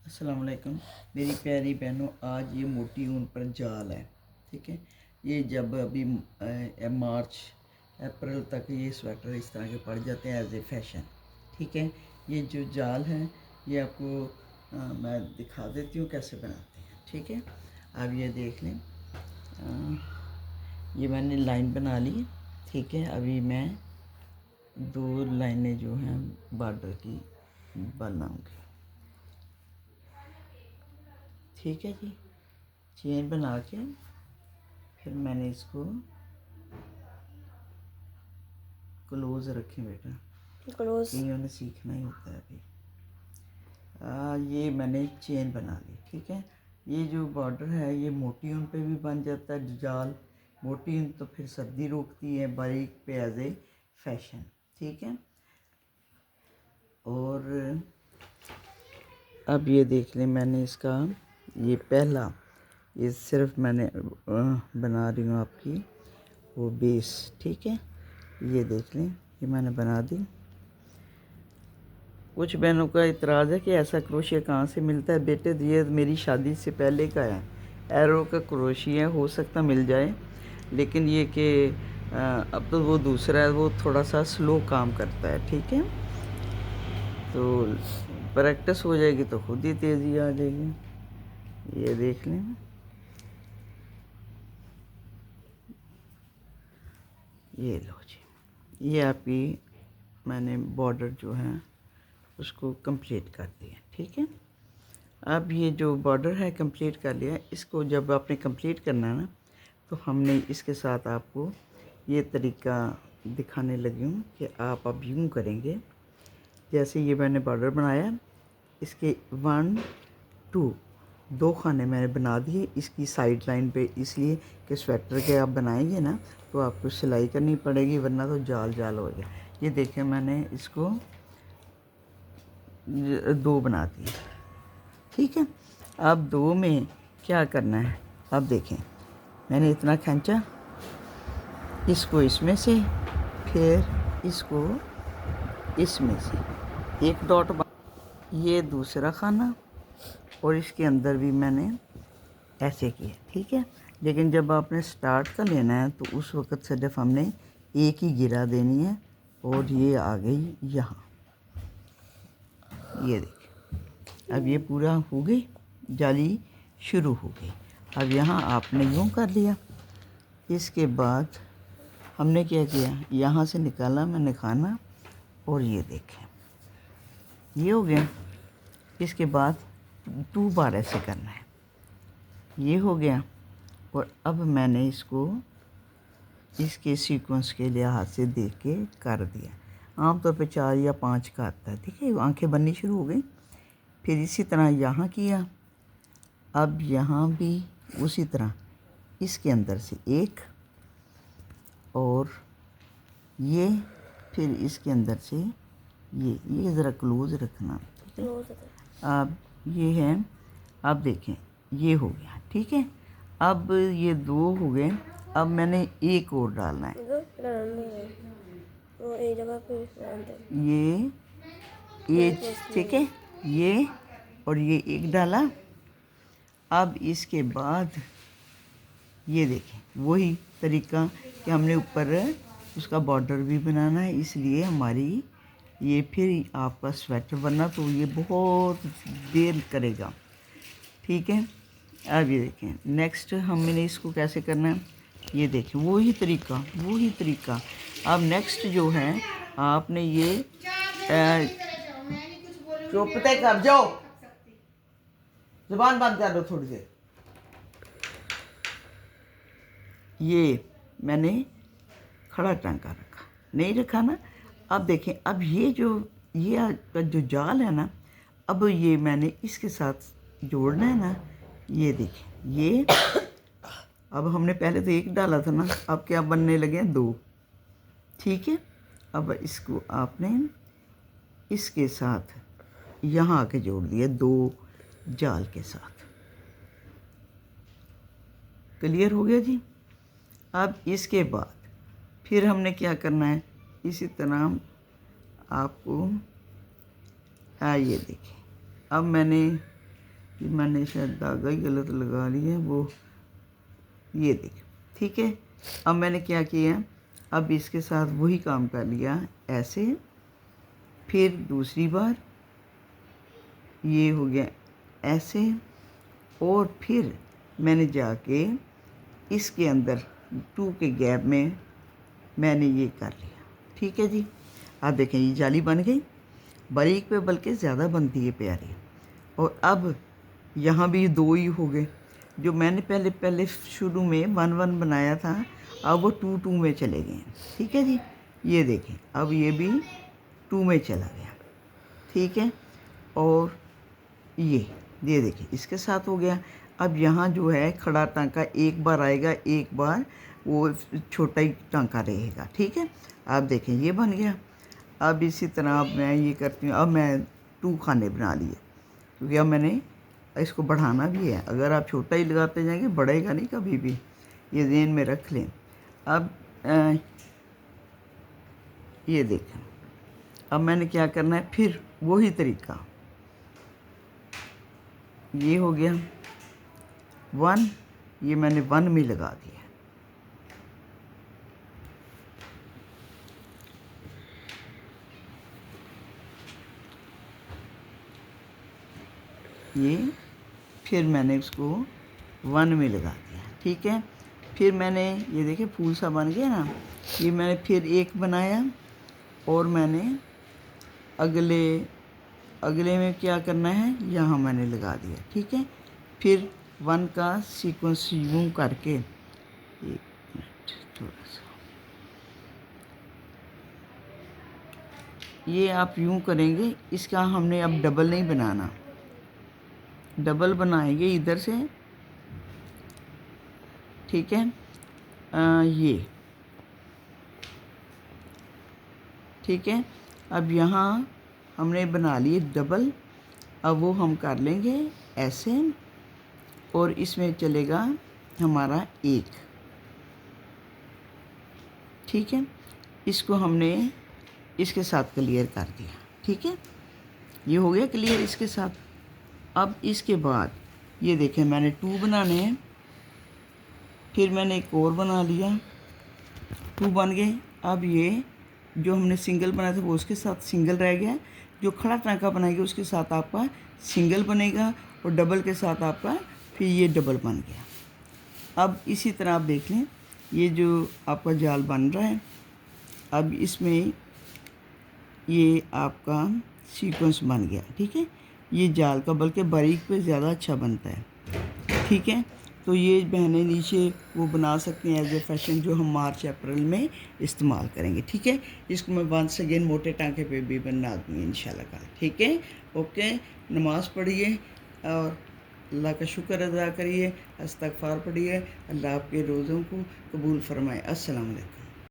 अस्सलाम वालेकुम मेरी प्यारी बहनों। आज ये मोटी ऊन पर जाल है, ठीक है। ये जब अभी मार्च अप्रैल तक ये स्वेटर इस तरह के पड़ जाते हैं एज ए फैशन, ठीक है। ये जो जाल है ये आपको मैं दिखा देती हूँ कैसे बनाते हैं, ठीक है। अब ये देख लें, ये मैंने लाइन बना ली, ठीक है। अभी मैं 2 लाइनें जो हैं बॉर्डर की बनाऊँगी, ठीक है जी। चेन बना के फिर मैंने इसको क्लोज रखें बेटा, क्लोज। इन्होंने सीखना ही होता है अभी। ये मैंने चेन बना ली, ठीक है। ये जो बॉर्डर है ये मोटी ऊन पे भी बन जाता है जाल। मोटी ऊन तो फिर सर्दी रोकती है, बारीक पे एज ए फैशन, ठीक है। और अब ये देख लें, मैंने इसका ये पहला ये सिर्फ मैंने बना रही हूँ आपकी वो बेस, ठीक है। ये देख लें, ये मैंने बना दी। कुछ बहनों का इतराज़ है कि ऐसा क्रोशिया कहाँ से मिलता है। बेटे ये मेरी शादी से पहले का है, एरो का क्रोशिया हो सकता मिल जाए, लेकिन ये कि अब तो वो दूसरा है, वो थोड़ा सा स्लो काम करता है, ठीक है। तो प्रैक्टिस हो जाएगी तो खुद ही तेज़ी आ जाएगी। ये देख लें, ये लो जी, ये आपकी मैंने बॉर्डर जो है उसको कंप्लीट कर दिया, ठीक है। अब ये जो बॉर्डर है कंप्लीट कर लिया। इसको जब आपने कंप्लीट करना है ना, तो हमने इसके साथ आपको ये तरीका दिखाने लगी हूँ कि आप अब यूँ करेंगे। जैसे ये मैंने बॉर्डर बनाया, इसके 1 2 2 खाने मैंने बना दिए इसकी साइड लाइन पे, इसलिए कि स्वेटर के आप बनाएंगे ना तो आपको सिलाई करनी पड़ेगी, वरना तो जाल जाल हो गया। ये देखें, मैंने इसको 2 बना दिए, ठीक है। अब 2 में क्या करना है, अब देखें, मैंने इतना खींचा, इसको इसमें से, फिर इसको इसमें से एक डॉट, ये दूसरा खाना, और इसके अंदर भी मैंने ऐसे किया, ठीक है। लेकिन जब आपने स्टार्ट का लेना है तो उस वक़्त सिर्फ हमने एक ही गिरा देनी है, और ये आ गई यहाँ, ये देखिए। अब ये पूरा हो गई, जाली शुरू हो गई। अब यहाँ आपने यूँ कर लिया। इसके बाद हमने क्या किया, यहाँ से निकाला मैंने खाना, और ये देखें ये हो गया। इसके बाद 2 बार ऐसे करना है, ये हो गया। और अब मैंने इसको इसके सीक्वेंस के लिहाज से देख के कर दिया। आमतौर पे 4 या 5 का आता है, ठीक है। आंखें बननी शुरू हो गई। फिर इसी तरह यहाँ किया। अब यहाँ भी उसी तरह इसके अंदर से एक, और ये फिर इसके अंदर से ये ज़रा क्लोज रखना, ठीक है। अब ये है, अब देखें ये हो गया, ठीक है। अब ये 2 हो गए। अब मैंने एक और डालना है, ये ठीक है, ये और ये एक डाला। अब इसके बाद ये देखें वही तरीका कि हमने ऊपर उसका बॉर्डर भी बनाना है, इसलिए हमारी ये फिर आपका स्वेटर बनना तो ये बहुत देर करेगा, ठीक है। अब ये देखें नेक्स्ट हमने इसको कैसे करना है, ये देखें वही तरीका। अब नेक्स्ट जो है आपने ये चुप कर जाओ, ज़ुबान बंद कर दो थोड़ी देर। ये मैंने खड़ा टांका रखा, नहीं रखा ना। अब देखें, अब ये जो जाल है ना, अब ये मैंने इसके साथ जोड़ना है ना। ये देखें, ये अब हमने पहले तो एक डाला था ना, अब क्या बनने लगे हैं 2, ठीक है। अब इसको आपने इसके साथ यहाँ आके जोड़ दिया 2 जाल के साथ। क्लियर हो गया जी। अब इसके बाद फिर हमने क्या करना है, इसी तरह आपको ये देखें। अब मैंने कि मैंने शायद धागा ही गलत लगा लिया है, वो ये देखिए। ठीक है, अब मैंने क्या किया, अब इसके साथ वही काम कर लिया ऐसे, फिर दूसरी बार ये हो गया ऐसे, और फिर मैंने जाके इसके अंदर 2 के गैप में मैंने ये कर लिया। ठीक है जी, आप देखें ये जाली बन गई, बारीक पे बल्कि ज़्यादा बनती है प्यारी। और अब यहाँ भी 2 ही हो गए, जो मैंने पहले शुरू में 1-1 बनाया था, अब वो 2-2 में चले गए। ठीक है जी, ये देखें अब ये भी 2 में चला गया। ठीक है, और ये देखिए इसके साथ हो गया। अब यहाँ जो है खड़ा टांका एक बार आएगा, एक बार वो छोटा ही टांका रहेगा। ठीक है, आप देखें ये बन गया। अब इसी तरह अब मैं ये करती हूँ, अब मैं 2 खाने बना लिए, क्योंकि अब मैंने इसको बढ़ाना भी है। अगर आप छोटा ही लगाते जाएंगे बढ़ेगा नहीं कभी भी, ये ज़हन में रख लें। अब ये देखें, अब मैंने क्या करना है, फिर वही तरीका, ये हो गया 1, ये मैंने 1 में लगा दिया। ये फिर मैंने उसको 1 में लगा दिया। ठीक है, फिर मैंने ये देखिए फूल सा बन गया ना, ये मैंने फिर एक बनाया, और मैंने अगले में क्या करना है, यहाँ मैंने लगा दिया। ठीक है, फिर 1 का सीक्वेंस यूँ करके, एक मिनट थोड़ा सा, ये आप यूँ करेंगे, इसका हमने अब डबल नहीं बनाना, डबल बनाएंगे इधर से। ठीक है, ये ठीक है, अब यहाँ हमने बना लिए डबल, अब वो हम कर लेंगे ऐसे, और इसमें चलेगा हमारा 1। ठीक है, इसको हमने इसके साथ क्लियर कर दिया। ठीक है, ये हो गया क्लियर इसके साथ। अब इसके बाद ये देखें मैंने 2 बनाने हैं, फिर मैंने एक और बना लिया, 2 बन गए। अब ये जो हमने सिंगल बनाया था वो उसके साथ सिंगल रह गया, जो खड़ा टांका बनाएंगे उसके साथ आपका सिंगल बनेगा, और डबल के साथ आपका फिर ये डबल बन गया। अब इसी तरह आप देख लें, ये जो आपका जाल बन रहा है, अब इसमें ये आपका सीक्वेंस बन गया। ठीक है, ये जाल का बल्कि बारीक पे ज़्यादा अच्छा बनता है। ठीक है, तो ये बहनें नीचे वो बना सकते हैं एज ए फैशन, जो हम मार्च अप्रैल में इस्तेमाल करेंगे। ठीक है, इसको मैं वंस अगेन मोटे टांके पे भी बना दूँगी इंशाल्लाह। ठीक है, ओके, नमाज़ पढ़िए और अल्लाह का शुक्र अदा करिए, इस्तग़फ़ार पढ़िए, अल्लाह आपके रोज़ों को कबूल फरमाए। अस्सलाम वालेकुम।